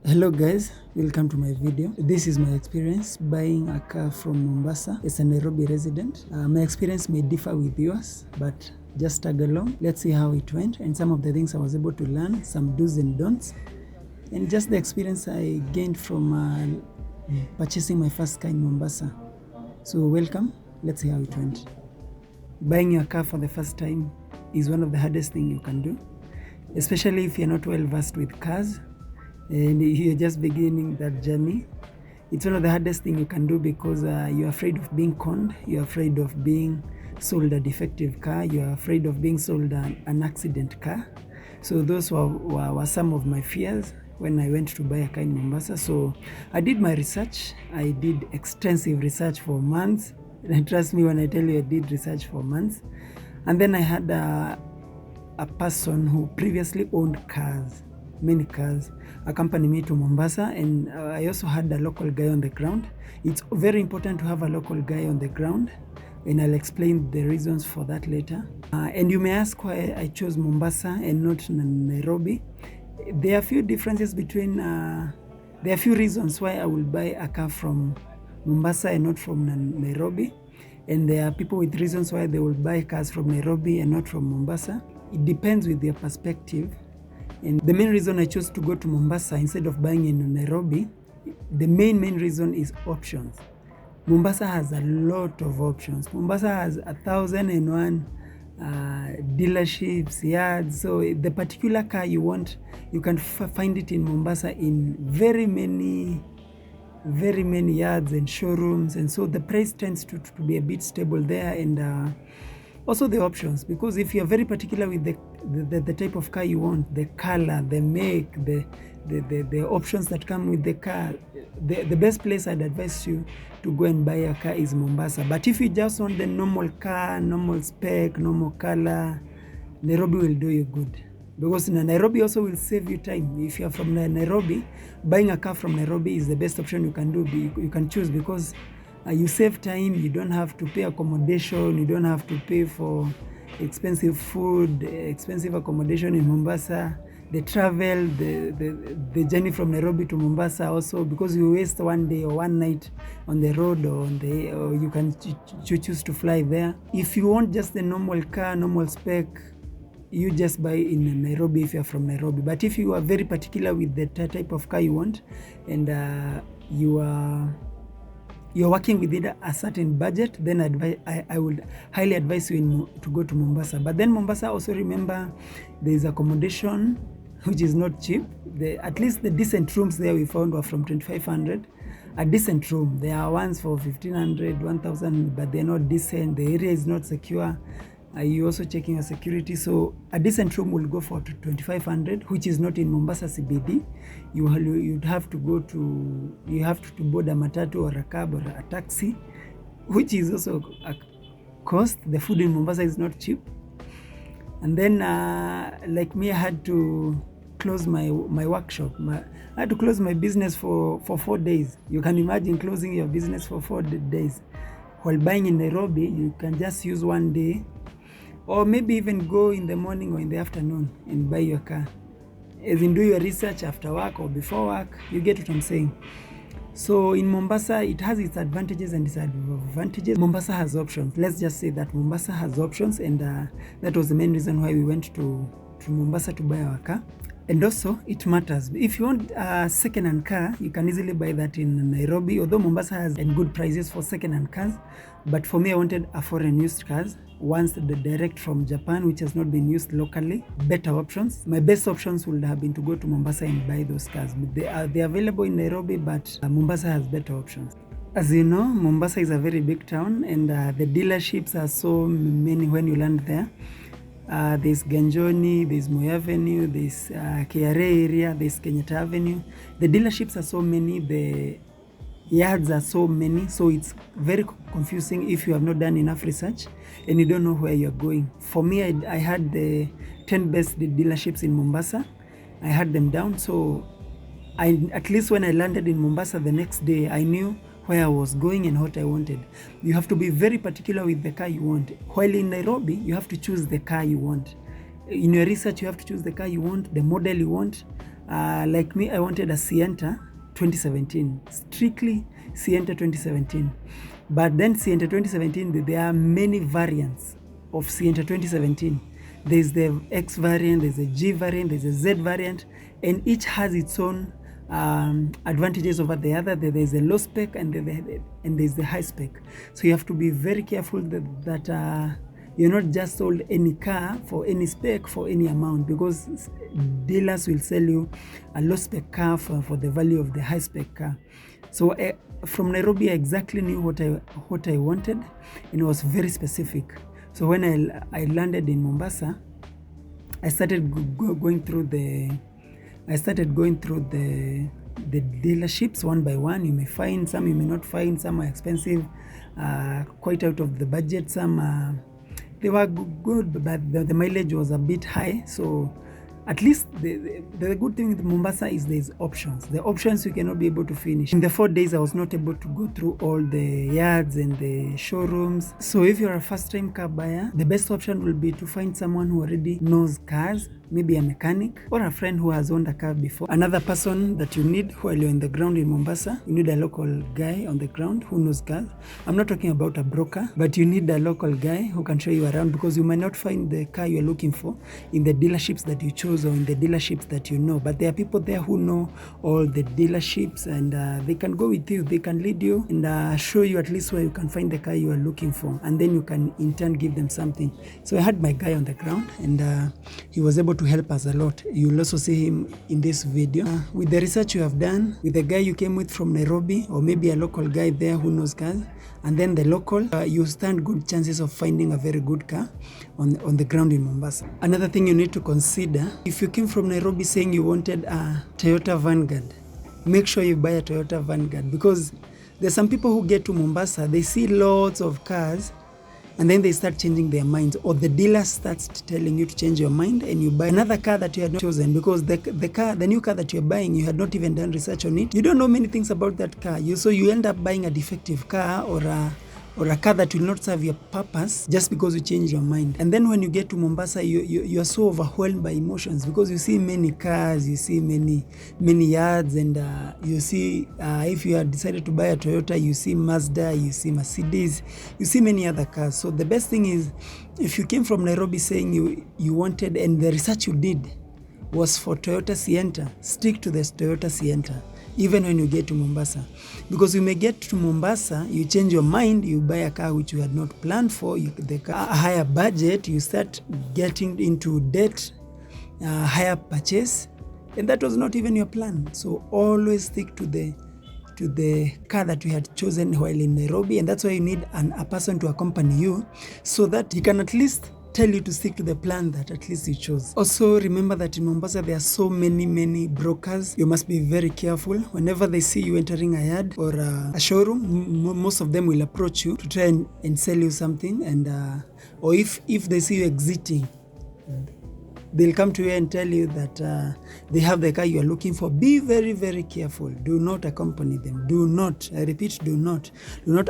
Hello guys, welcome to my video. This is my experience buying a car from Mombasa as a Nairobi resident. My experience may differ with yours, but just tag along. Let's see how it went and some of the things I was able to learn, some do's and don'ts, and just the experience I gained from purchasing my first car in Mombasa. So welcome, let's see how it went. Buying your car for the first time is one of the hardest things you can do, especially if you're not well versed with cars and you're just beginning that journey. It's one of the hardest things you can do because you're afraid of being conned, you're afraid of being sold a defective car, you're afraid of being sold an accident car. So those were some of my fears when I went to buy a car in Mombasa. So I did my research. I did extensive research for months. And trust me when I tell you I did research for months. And then I had a person who previously owned cars, many cars, accompany me to Mombasa, and I also had a local guy on the ground. It's very important to have a local guy on the ground, and I'll explain the reasons for that later. And you may ask why I chose Mombasa and not Nairobi. There are a few differences between, there are a few reasons why I will buy a car from Mombasa and not from Nairobi. And there are people with reasons why they will buy cars from Nairobi and not from Mombasa. It depends with their perspective. And the main reason I chose to go to Mombasa instead of buying in Nairobi, the main reason is options. Mombasa has a lot of options. Mombasa has 1,001 dealerships, yards. So the particular car you want, you can find it in Mombasa in very many yards and showrooms. And so the price tends to be a bit stable there, and also the options, because if you're very particular with the type of car you want, the color, the make, the options that come with the car, the best place I'd advise you to go and buy a car is Mombasa. But if you just want the normal car, normal spec, normal color, Nairobi will do you good, because Nairobi also will save you time. If you're from Nairobi, buying a car from Nairobi is the best option you can do. You can choose, because you save time, you don't have to pay accommodation, you don't have to pay for expensive food, expensive accommodation in Mombasa, the travel, the journey from Nairobi to Mombasa also, because you waste one day or one night on the road, or you can choose to fly there. If you want just the normal car, normal spec, you just buy in Nairobi if you're from Nairobi. But if you are very particular with the type of car you want, and you're working within a certain budget, then I would highly advise you to go to Mombasa. But then Mombasa, also remember, there is accommodation which is not cheap. At least the decent rooms there we found were from 2,500. A decent room. There are ones for 1,500, 1,000, but they're not decent. The area is not secure. You're also checking your security. So a decent room will go for 2,500, which is not in Mombasa CBD. You'd have to board a matatu or a cab or a taxi, which is also a cost. The food in Mombasa is not cheap. And then like me, I had to close my workshop. I had to close my business for 4 days. You can imagine closing your business for 4 days. While buying in Nairobi, you can just use one day, or maybe even go in the morning or in the afternoon and buy your car. As in, do your research after work or before work. You get what I'm saying? So in Mombasa, it has its advantages and disadvantages. Mombasa has options. Let's just say that Mombasa has options, and that was the main reason why we went to Mombasa to buy our car. And also, it matters. If you want a second-hand car, you can easily buy that in Nairobi, although Mombasa has good prices for second-hand cars. But for me, I wanted a foreign used cars, ones direct from Japan, which has not been used locally. Better options. My best options would have been to go to Mombasa and buy those cars. But they're available in Nairobi, but Mombasa has better options. As you know, Mombasa is a very big town, and the dealerships are so many when you land there. There's Ganjoni, there's Moi Avenue, there's KRA area, there's Kenyatta Avenue. The dealerships are so many, the yards are so many, so it's very confusing if you have not done enough research and you don't know where you're going. For me, I had the 10 best dealerships in Mombasa. I had them down, so at least when I landed in Mombasa the next day, I knew where I was going and what I wanted. You have to be very particular with the car you want. While in Nairobi, you have to choose the car you want. In your research, you have to choose the car you want, the model you want, Like me, I wanted a Sienta 2017, strictly Sienta 2017. But then Sienta 2017, there are many variants of Sienta 2017. There's the X variant, there's a G variant, there's a Z variant, and each has its own advantages over the other. There's a low spec and there's the high spec. So you have to be very careful that you're not just sold any car for any spec for any amount, because dealers will sell you a low spec car for the value of the high spec car. So from Nairobi, I exactly knew what I wanted, and it was very specific. So when I landed in Mombasa, I started going through the dealerships one by one. You may find some, you may not find. Some are expensive, quite out of the budget. Some they were good, but the mileage was a bit high. So at least the good thing with Mombasa is there's options. The options you cannot be able to finish. In the 4 days, I was not able to go through all the yards and the showrooms. So if you're a first-time car buyer, the best option will be to find someone who already knows cars, maybe a mechanic or a friend who has owned a car before. Another person that you need while you're in the ground in Mombasa, you need a local guy on the ground who knows cars. I'm not talking about a broker, but you need a local guy who can show you around, because you might not find the car you're looking for in the dealerships that you chose or in the dealerships that you know. But there are people there who know all the dealerships, and they can go with you, they can lead you and show you at least where you can find the car you are looking for, and then you can in turn give them something. So I had my guy on the ground, and he was able to help us a lot. You'll also see him in this video. With the research you have done, with the guy you came with from Nairobi, or maybe a local guy there who knows cars, and then the local, you stand good chances of finding a very good car on the ground in Mombasa. Another thing you need to consider, if you came from Nairobi saying you wanted a Toyota Vanguard, make sure you buy a Toyota Vanguard, because there's some people who get to Mombasa, they see lots of cars, and then they start changing their minds, or the dealer starts telling you to change your mind and you buy another car that you had not chosen, because the new car that you're buying, you had not even done research on it. You don't know many things about that car. So you end up buying a defective car or a car that will not serve your purpose just because you change your mind. And then when you get to Mombasa, you are so overwhelmed by emotions, because you see many cars, you see many yards, and you see if you have decided to buy a Toyota, you see Mazda, you see Mercedes, you see many other cars. So the best thing is, if you came from Nairobi saying you wanted, and the research you did was for Toyota Sienta, stick to the Toyota Sienta even when you get to Mombasa, because you may get to Mombasa, you change your mind, you buy a car which you had not planned for, a higher budget, you start getting into debt, higher purchase, and that was not even your plan. So always stick to the car that you had chosen while in Nairobi, and that's why you need a person to accompany you, so that he can at least tell you to stick to the plan that at least you chose. Also remember that in Mombasa there are so many brokers. You must be very careful. Whenever they see you entering a yard or a showroom, most of them will approach you to try and sell you something, and or if they see you exiting, they'll come to you and tell you that they have the car you are looking for. Be very careful. Do not accompany them. Do not, I repeat, do not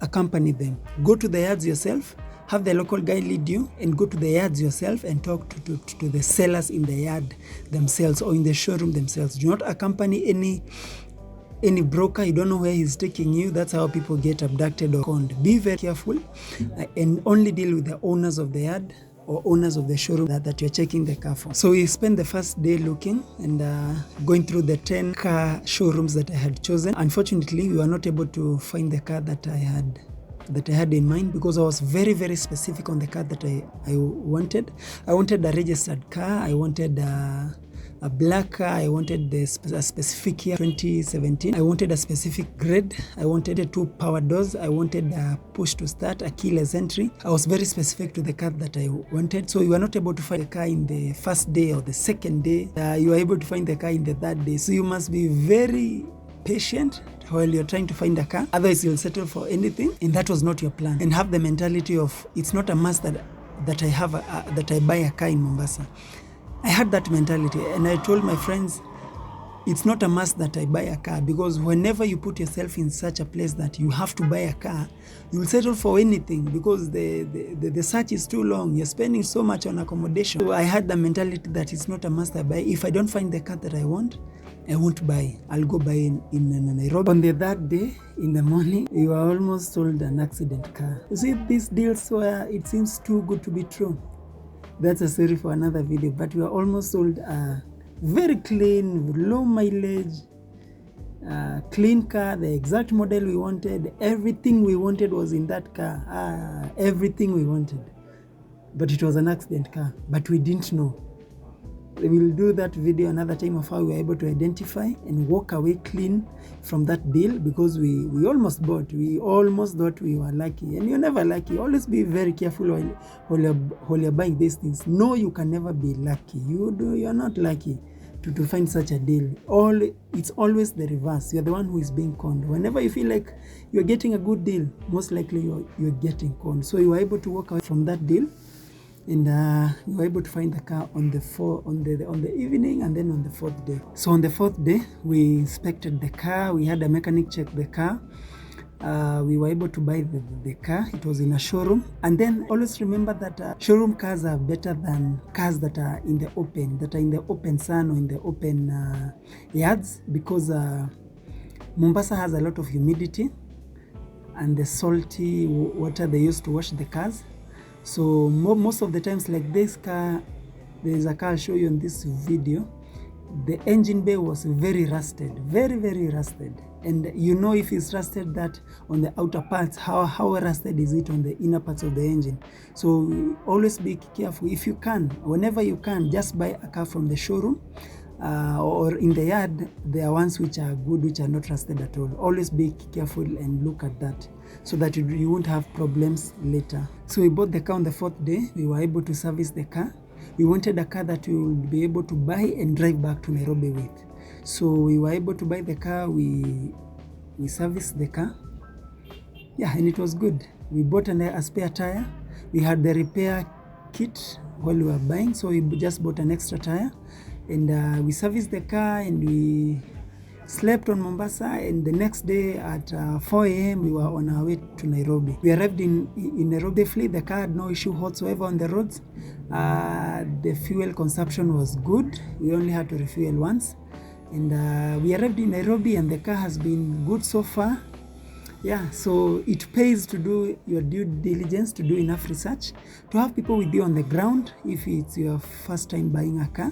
accompany them. Go to the yards yourself. Have the local guy lead you, and go to the yards yourself and talk to the sellers in the yard themselves or in the showroom themselves. Do not accompany any broker. You don't know where he's taking you. That's how people get abducted or conned. Be very careful and only deal with the owners of the yard or owners of the showroom that you're checking the car for. So we spent the first day looking and going through the 10 car showrooms that I had chosen. Unfortunately, we were not able to find the car that I had in mind, because I was very specific on the car that I wanted. I wanted a registered car. I wanted a black car. I wanted a specific year, 2017. I wanted a specific grade. I wanted 2 power doors. I wanted a push to start, a keyless entry. I was very specific to the car that I wanted. So you were not able to find the car in the first day or the second day. You were able to find the car in the third day. So you must be very patient while you're trying to find a car, otherwise you'll settle for anything, and that was not your plan. And have the mentality of, it's not a must that I have that I buy a car in Mombasa. I had that mentality, and I told my friends, it's not a must that I buy a car, because whenever you put yourself in such a place that you have to buy a car, you'll settle for anything, because the search is too long. You're spending so much on accommodation. So I had the mentality that it's not a must I buy. If I don't find the car that I won't buy. I'll go buy in Nairobi. On the third day in the morning, we were almost sold an accident car. You see, these deals where it seems too good to be true. That's a story for another video, but we were almost sold a very clean, low mileage, clean car, the exact model we wanted. Everything we wanted was in that car. Everything we wanted. But it was an accident car, but we didn't know. We will do that video another time of how we were able to identify and walk away clean from that deal, because we almost bought. We almost thought we were lucky, and you're never lucky. Always be very careful while you're buying these things. No, you can never be lucky. You're not lucky to find such a deal. It's always the reverse. You're the one who is being conned. Whenever you feel like you're getting a good deal, most likely you're getting conned. So you were able to walk away from that deal, and we were able to find the car on the evening, and then on the fourth day. So on the fourth day, we inspected the car. We had a mechanic check the car. We were able to buy the car. It was in a showroom. And then always remember that showroom cars are better than cars that are in the open sun or in the open yards, because Mombasa has a lot of humidity and the salty water they use to wash the cars. So most of the times, like this car, there is a car I'll show you in this video, the engine bay was very rusted, very, very rusted. And you know, if it's rusted, that on the outer parts, how rusted is it on the inner parts of the engine. So always be careful. If you can, whenever you can, just buy a car from the showroom or in the yard. There are ones which are good, which are not rusted at all. Always be careful and look at that, so that you won't have problems later. So we bought the car on the fourth day. We were able to service the car. We wanted a car that we would be able to buy and drive back to Nairobi with. So we were able to buy the car. We serviced the car. Yeah, and it was good. We bought a spare tire. We had the repair kit while we were buying, so we just bought an extra tire, and we serviced the car, and we slept on Mombasa, and the next day at 4 a.m. we were on our way to Nairobi. We arrived in Nairobi safely. The car had no issue whatsoever on the roads. The fuel consumption was good. We only had to refuel once, and we arrived in Nairobi, and the car has been good so far. Yeah, so it pays to do your due diligence, to do enough research, to have people with you on the ground if it's your first time buying a car,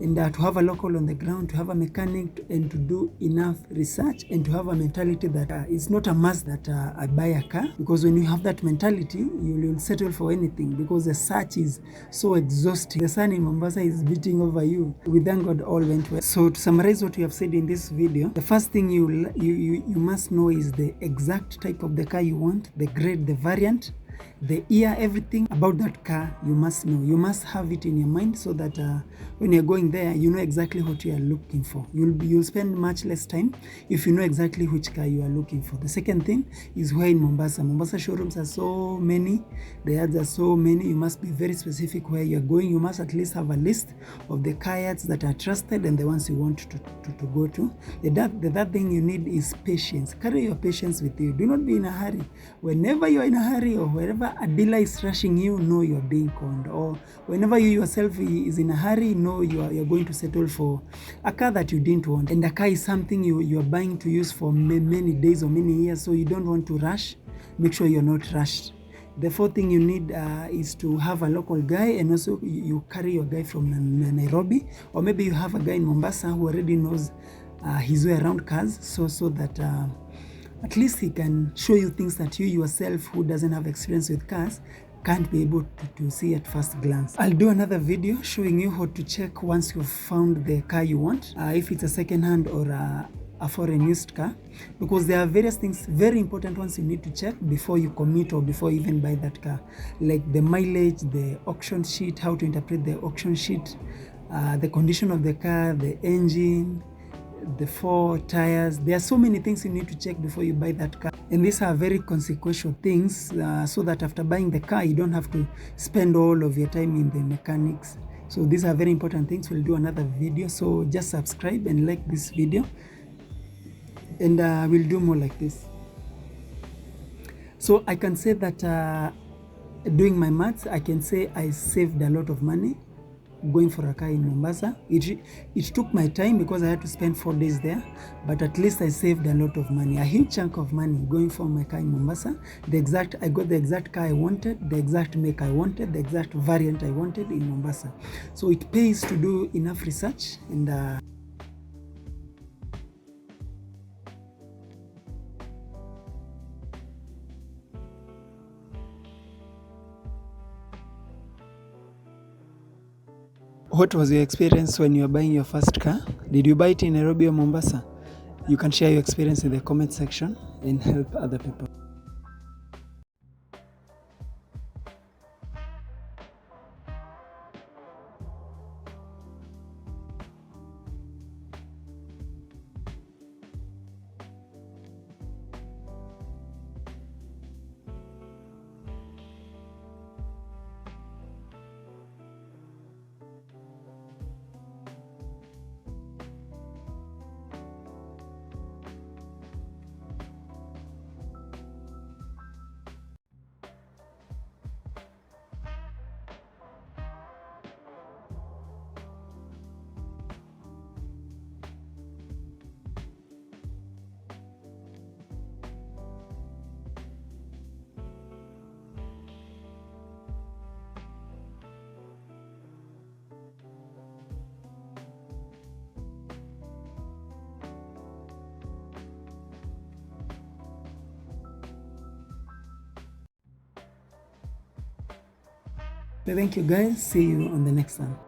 and to have a local on the ground, to have a mechanic, and to do enough research, and to have a mentality that it's not a must that I buy a car, because when you have that mentality, you'll settle for anything, because the search is so exhausting. The sun in Mombasa is beating over you. We thank God all went well. So to summarize what we have said in this video, the first thing you must know is the exact type of the car you want, the grade, the variant, the year, everything about that car you must know. You must have it in your mind, so that when you're going there, you know exactly what you are looking for. You'll spend much less time if you know exactly which car you are looking for. The second thing is where in Mombasa. Mombasa showrooms are so many, the yards are so many. You must be very specific where you're going. You must at least have a list of the car yards that are trusted and the ones you want to go to. The third thing you need is patience. Carry your patience with you. Do not be in a hurry. Whenever you're in a hurry, or wherever a dealer is rushing you, know you're being conned. Or whenever you yourself is in a hurry, know you're going to settle for a car that you didn't want. And a car is something you're buying to use for many days or many years, so you don't want to rush. Make sure you're not rushed. The fourth thing you need is to have a local guy, and also you carry your guy from Nairobi, or maybe you have a guy in Mombasa who already knows his way around cars, so that at least he can show you things that you yourself, who doesn't have experience with cars, can't be able to see at first glance. I'll do another video showing you how to check once you've found the car you want, if it's a second-hand or a foreign used car, because there are various things, very important ones you need to check before you commit or before you even buy that car, like the mileage, the auction sheet, how to interpret the auction sheet, the condition of the car, the engine, the 4 tires. There are so many things you need to check before you buy that car, and these are very consequential things, so that after buying the car you don't have to spend all of your time in the mechanics. So these are very important things. We'll do another video, so just subscribe and like this video, and we'll do more like this. So I can say that doing my maths, I can say I saved a lot of money going for a car in Mombasa. It took my time because I had to spend 4 days there, but at least I saved a lot of money, a huge chunk of money going for my car in Mombasa. I got the exact car I wanted, the exact make I wanted, the exact variant I wanted in Mombasa. So it pays to do enough research and what was your experience when you were buying your first car? Did you buy it in Nairobi or Mombasa? You can share your experience in the comment section and help other people. Thank you guys. See you on the next one.